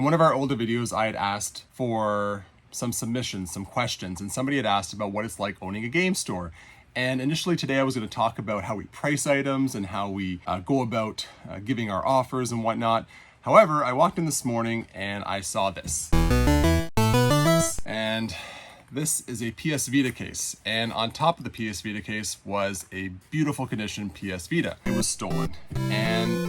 In one of our older videos, I had asked for some submissions, some questions, and somebody had asked about what it's like owning a game store. And initially today I was going to talk about how we price items and how we go about giving our offers and whatnot. However, I walked in this morning and I saw this. And this is a PS Vita case. And on top of the PS Vita case was a beautiful condition PS Vita. It was stolen. And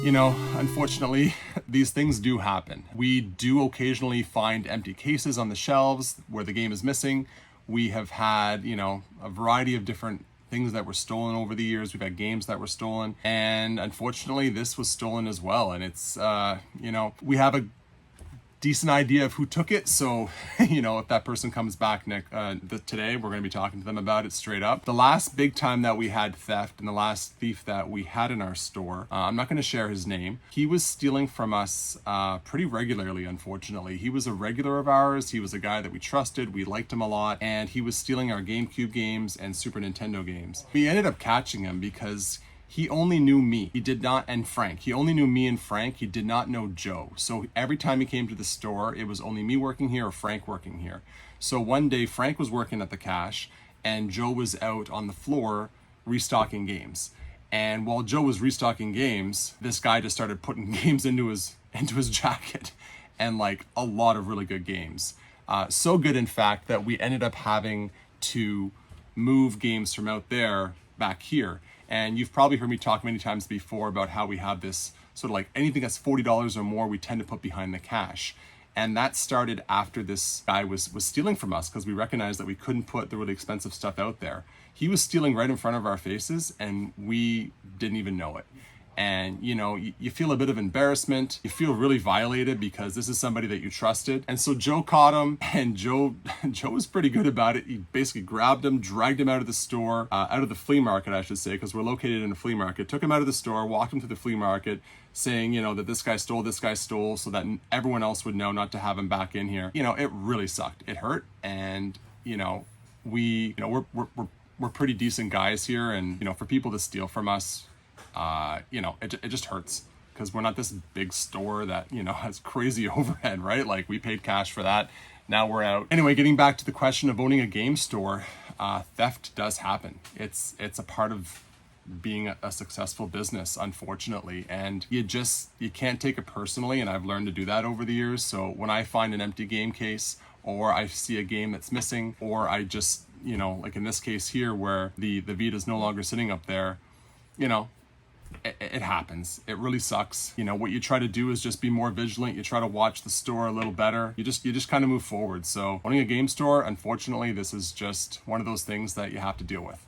you know, unfortunately, these things do happen. We do occasionally find empty cases on the shelves where the game is missing. We have had, you know, a variety of different things that were stolen over the years. We've had games that were stolen, and unfortunately this was stolen as well. And it's, you know, we have a decent idea of who took it. So, you know, if that person comes back today, we're going to be talking to them about it straight up. The last big time that we had theft and the last thief that we had in our store, I'm not going to share his name. He was stealing from us pretty regularly, unfortunately. He was a regular of ours. He was a guy that we trusted. We liked him a lot. And he was stealing our GameCube games and Super Nintendo games. We ended up catching him because he only knew me. He did not, and Frank. He only knew me and Frank. He did not know Joe. So every time he came to the store, it was only me working here or Frank working here. So one day Frank was working at the cash and Joe was out on the floor restocking games. And while Joe was restocking games, this guy just started putting games into his jacket, and like a lot of really good games. So good, in fact, that we ended up having to move games from out there back here. And you've probably heard me talk many times before about how we have this sort of like anything that's $40 or more, we tend to put behind the cash. And that started after this guy was stealing from us, because we recognized that we couldn't put the really expensive stuff out there. He was stealing right in front of our faces and we didn't even know it. And you know, you feel a bit of embarrassment. You feel really violated because this is somebody that you trusted. And so Joe caught him, and Joe was pretty good about it. He basically grabbed him, dragged him out of the store, out of the flea market, I should say, because we're located in a flea market. Took him out of the store, walked him to the flea market, saying, you know, that this guy stole, so that everyone else would know not to have him back in here. You know, it really sucked. It hurt, and you know, we're pretty decent guys here, and you know, for people to steal from us, you know, it just hurts, because we're not this big store that, you know, has crazy overhead, right? Like, we paid cash for that. Now we're out. Anyway, getting back to the question of owning a game store, theft does happen. It's a part of being a successful business, unfortunately, and you can't take it personally, and I've learned to do that over the years. So when I find an empty game case, or I see a game that's missing, or I just, you know, like in this case here where the Vita's no longer sitting up there, you know, it happens. It really sucks. You know, what you try to do is just be more vigilant. You try to watch the store a little better. You just kind of move forward. So owning a game store, unfortunately, this is just one of those things that you have to deal with.